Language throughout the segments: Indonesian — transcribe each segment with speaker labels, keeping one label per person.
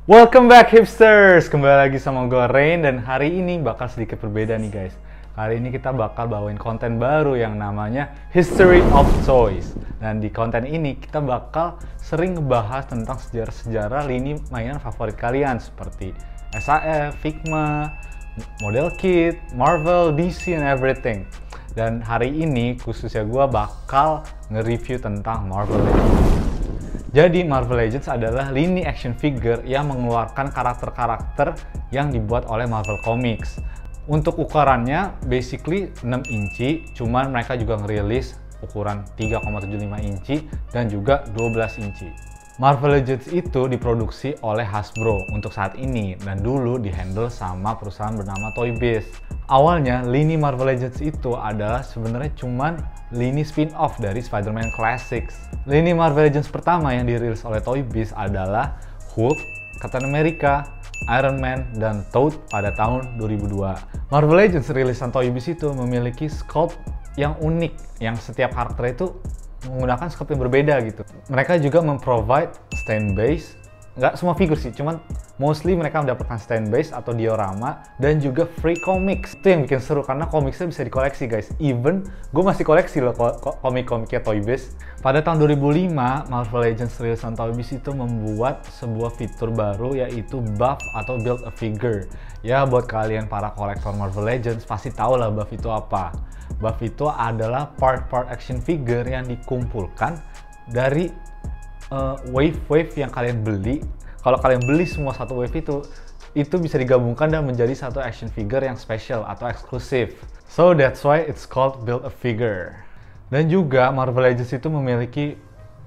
Speaker 1: Welcome back hipsters, kembali lagi sama gue Rain dan hari ini bakal sedikit berbeda nih guys. Kali ini kita bakal bawain konten baru yang namanya History of Toys. Dan di konten ini kita bakal sering ngebahas tentang sejarah-sejarah lini mainan favorit kalian seperti SAF, Figma, Model Kit, Marvel, DC, and everything. Dan hari ini khususnya gue bakal nge-review tentang Marvel Legends. Jadi Marvel Legends adalah lini action figure yang mengeluarkan karakter-karakter yang dibuat oleh Marvel Comics. Untuk ukurannya basically 6 inci, cuman mereka juga ngerilis ukuran 3,75 inci dan juga 12 inci. Marvel Legends itu diproduksi oleh Hasbro untuk saat ini dan dulu dihandle sama perusahaan bernama Toy Biz. Awalnya lini Marvel Legends itu adalah sebenarnya cuman lini spin-off dari Spider-Man Classics. Lini Marvel Legends pertama yang dirilis oleh Toy Biz adalah Hulk, Captain America, Iron Man, dan Toad pada tahun 2002. Marvel Legends rilisan Toy Biz itu memiliki sculpt yang unik, yang setiap karakter itu menggunakan sculpt yang berbeda gitu. Mereka juga memprovide stand base, nggak semua figur sih, cuman mostly mereka mendapatkan stand base atau diorama dan juga free comics. Itu yang bikin seru karena komiksnya bisa dikoleksi guys. Even gue masih koleksi loh komik-komiknya Toy Biz. Pada tahun 2005, Marvel Legends rilisan Toy Biz itu membuat sebuah fitur baru yaitu buff atau build a figure. Ya buat kalian para kolektor Marvel Legends pasti tahu lah buff itu apa. Buff itu adalah part-part action figure yang dikumpulkan dari wave-wave yang kalian beli. Kalau kalian beli semua satu wave itu bisa digabungkan dan menjadi satu action figure yang special atau eksklusif. So that's why it's called build a figure. Dan juga Marvel Legends itu memiliki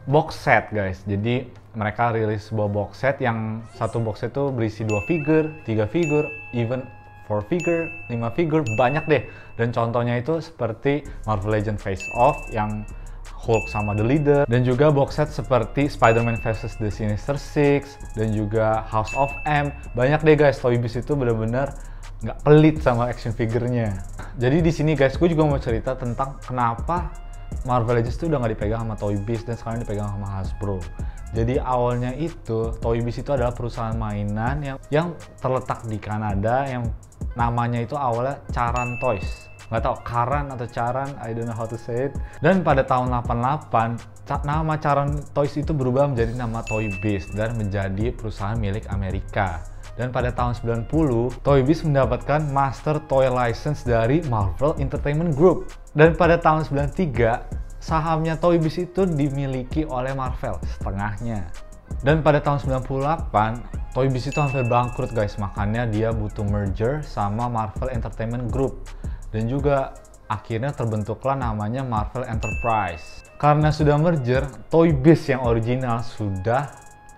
Speaker 1: box set guys. Jadi mereka rilis sebuah box set yang satu box set itu berisi 2 figure, 3 figure, even 4 figure, 5 figure, banyak deh. Dan contohnya itu seperti Marvel Legends Face Off yang Hulk sama The Leader, dan juga box set seperti Spider-Man vs The Sinister Six, dan juga House of M. Banyak deh guys, Toy Biz itu bener-bener nggak pelit sama action figurnya. Jadi di sini guys, gue juga mau cerita tentang kenapa Marvel Legends itu udah nggak dipegang sama Toy Biz dan sekarang dipegang sama Hasbro. Jadi awalnya itu Toy Biz itu adalah perusahaan mainan yang terletak di Kanada yang namanya itu awalnya Charan Toys. Nggak tahu Karan atau Charan, I don't know how to say it. Dan pada tahun 88, nama Charan Toys itu berubah menjadi nama Toy Biz dan menjadi perusahaan milik Amerika. Dan pada tahun 90, Toy Biz mendapatkan Master Toy License dari Marvel Entertainment Group. Dan pada tahun 93, sahamnya Toy Biz itu dimiliki oleh Marvel, setengahnya. Dan pada tahun 98, Toy Biz itu hampir bangkrut guys, makanya dia butuh merger sama Marvel Entertainment Group. Dan juga akhirnya terbentuklah namanya Marvel Enterprise. Karena sudah merger, Toy Biz yang original sudah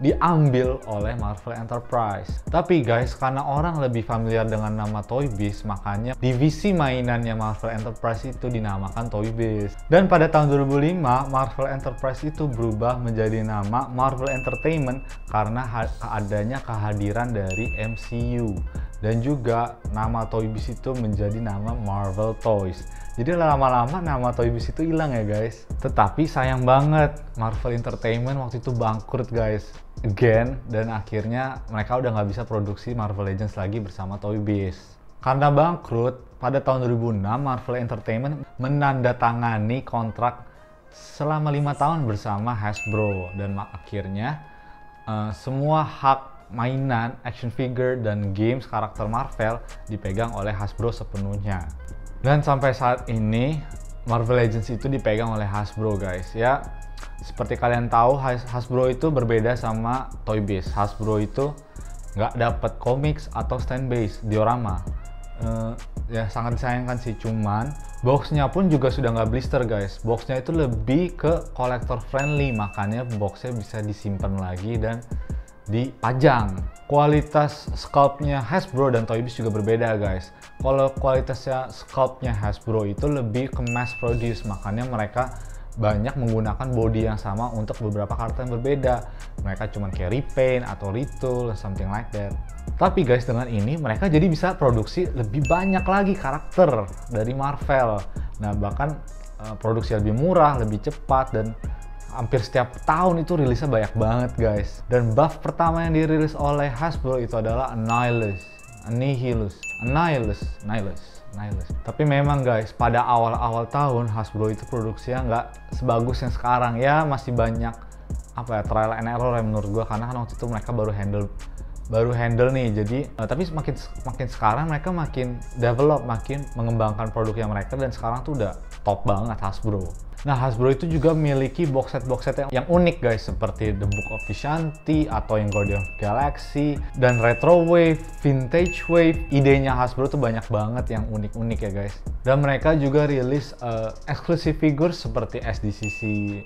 Speaker 1: diambil oleh Marvel Enterprise. Tapi guys, karena orang lebih familiar dengan nama Toy Biz, makanya divisi mainannya Marvel Enterprise itu dinamakan Toy Biz. Dan pada tahun 2005, Marvel Enterprise itu berubah menjadi nama Marvel Entertainment karena adanya kehadiran dari MCU. Dan juga nama Toy Biz itu menjadi nama Marvel Toys. Jadi lama-lama nama Toy Biz itu hilang ya guys. Tetapi sayang banget, Marvel Entertainment waktu itu bangkrut guys. Again, dan akhirnya mereka udah nggak bisa produksi Marvel Legends lagi bersama Toy Biz. Karena bangkrut, pada tahun 2006 Marvel Entertainment menandatangani kontrak selama 5 tahun bersama Hasbro. Dan akhirnya semua hak mainan, action figure, dan games karakter Marvel dipegang oleh Hasbro sepenuhnya. Dan sampai saat ini Marvel Legends itu dipegang oleh Hasbro guys. Ya, seperti kalian tahu Hasbro itu berbeda sama Toy Biz. Hasbro itu nggak dapat comics atau stand base diorama. Ya sangat disayangkan sih, cuman boxnya pun juga sudah nggak blister guys. Boxnya itu lebih ke collector friendly, makanya boxnya bisa disimpan lagi dan dipajang. Kualitas sculptnya Hasbro dan Toy Biz juga berbeda guys. Kalau kualitasnya sculptnya Hasbro itu lebih ke mass produce, makanya mereka banyak menggunakan body yang sama untuk beberapa karakter yang berbeda. Mereka cuma kayak repaint atau retool, something like that. Tapi guys, dengan ini mereka jadi bisa produksi lebih banyak lagi karakter dari Marvel. Nah bahkan produksi lebih murah, lebih cepat, dan hampir setiap tahun itu rilisnya banyak banget guys. Dan buff pertama yang dirilis oleh Hasbro itu adalah Annihilus. Tapi memang guys, pada awal-awal tahun Hasbro itu produksinya nggak sebagus yang sekarang. Ya masih banyak trial and error ya menurut gua, karena kan waktu itu mereka baru handle nih. Jadi tapi makin sekarang mereka makin develop, makin mengembangkan produknya mereka, dan sekarang tuh udah top banget Hasbro. Nah, Hasbro itu juga memiliki box set yang unik guys, seperti The Book of Vishanti atau yang Guardian of Galaxy dan Retro Wave, Vintage Wave. Idenya Hasbro tuh banyak banget yang unik-unik ya guys. Dan mereka juga rilis exclusive figure seperti SDCC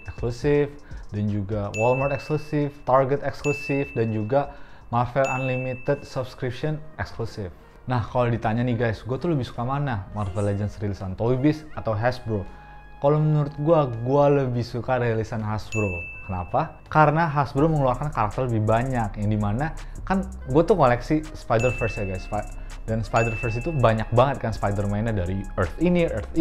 Speaker 1: eksklusif, dan juga Walmart eksklusif, Target eksklusif, dan juga Marvel Unlimited subscription eksklusif. Nah, kalau ditanya nih guys, gue tuh lebih suka mana? Marvel Legends rilisan Toy Biz atau Hasbro? Kalau menurut gue lebih suka rilisan Hasbro. Kenapa? Karena Hasbro mengeluarkan karakter lebih banyak, yang dimana kan gue tuh koleksi Spider-Verse ya guys. Dan Spider-Verse itu banyak banget kan Spider-Man-nya, dari Earth ini, Earth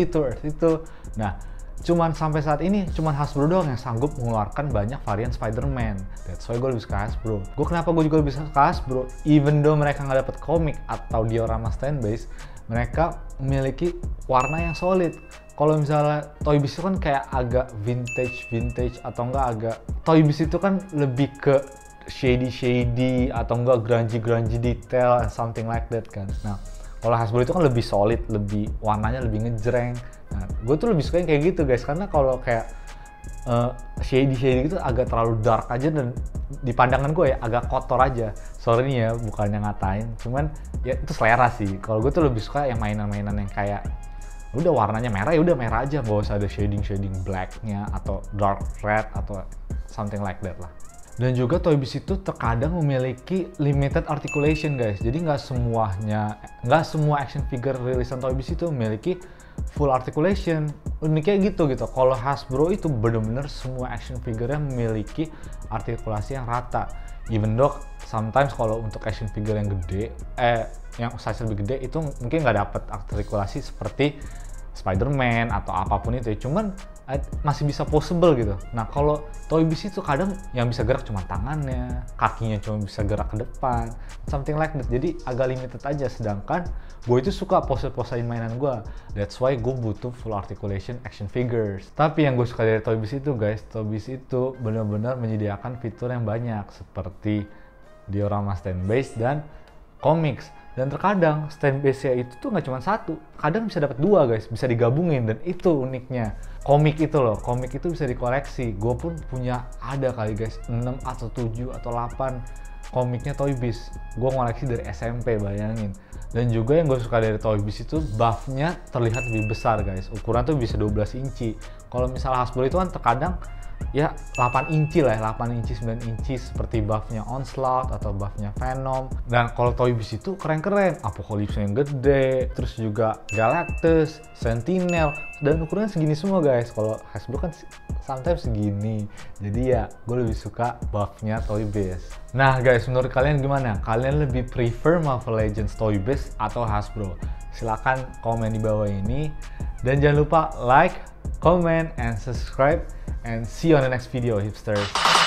Speaker 1: itu. Nah, cuman sampai saat ini cuman Hasbro doang yang sanggup mengeluarkan banyak varian Spider-Man. That's why gue lebih suka Hasbro. Kenapa gue juga lebih suka Hasbro? Even though mereka nggak dapet komik atau diorama stand base, mereka memiliki warna yang solid. Kalau misalnya Toy Biz itu kan kayak agak vintage atau enggak agak, Toy Biz itu kan lebih ke shady atau enggak grungy detail and something like that kan. Nah, kalau Hasbro itu kan lebih solid, lebih warnanya lebih ngejreng. Nah, gue tuh lebih suka yang kayak gitu guys, karena kalau kayak shady gitu agak terlalu dark aja, dan di pandangan gue ya agak kotor aja. Sorry nih ya, bukannya ngatain, cuman ya itu selera sih. Kalau gue tuh lebih suka yang mainan-mainan yang kayak udah warnanya merah, ya udah merah aja, gak usah ada shading blacknya atau dark red atau something like that lah. Dan juga Toy Biz itu terkadang memiliki limited articulation guys. Jadi nggak semua action figure rilisan Toy Biz itu memiliki full articulation. Uniknya gitu. Kalau Hasbro itu bener-bener semua action figure yang memiliki artikulasi yang rata. Even though sometimes kalau untuk action figure yang gede, yang size lebih gede itu mungkin nggak dapet artikulasi seperti Spider-Man atau apapun itu ya, cuman masih bisa possible gitu. Nah, kalau Toy Biz itu kadang yang bisa gerak cuma tangannya, kakinya cuma bisa gerak ke depan, something like that. Jadi agak limited aja, sedangkan gue itu suka pose-posein mainan gue. That's why gue butuh full articulation action figures. Tapi yang gue suka dari Toy Biz itu guys, Toy Biz itu benar-benar menyediakan fitur yang banyak seperti diorama stand base dan comics. Dan terkadang stand base-nya itu tuh nggak cuma satu, kadang bisa dapat dua guys, bisa digabungin, dan itu uniknya. Komik itu bisa dikoleksi. Gue pun punya ada kali guys 6 atau 7 atau 8 komiknya Toy Biz. Gue ngoleksi dari SMP, bayangin. Dan juga yang gue suka dari Toy Biz itu buff-nya terlihat lebih besar guys. Ukuran tuh bisa 12 inci. Kalau misalnya Hasbro itu kan terkadang ya 8 inci lah, 8 inci, 9 inci seperti buffnya Onslaught atau buffnya Venom. Dan kalau Toy Biz itu keren-keren, Apocalypse yang gede, terus juga Galactus, Sentinel, dan ukurannya segini semua guys. Kalau Hasbro kan sometimes segini. Jadi ya gue lebih suka buffnya Toy Biz. Nah guys, menurut kalian gimana? Kalian lebih prefer Marvel Legends Toy Biz atau Hasbro? Silahkan komen di bawah ini. Dan jangan lupa like, comment, and subscribe. And see you on the next video, hipsters.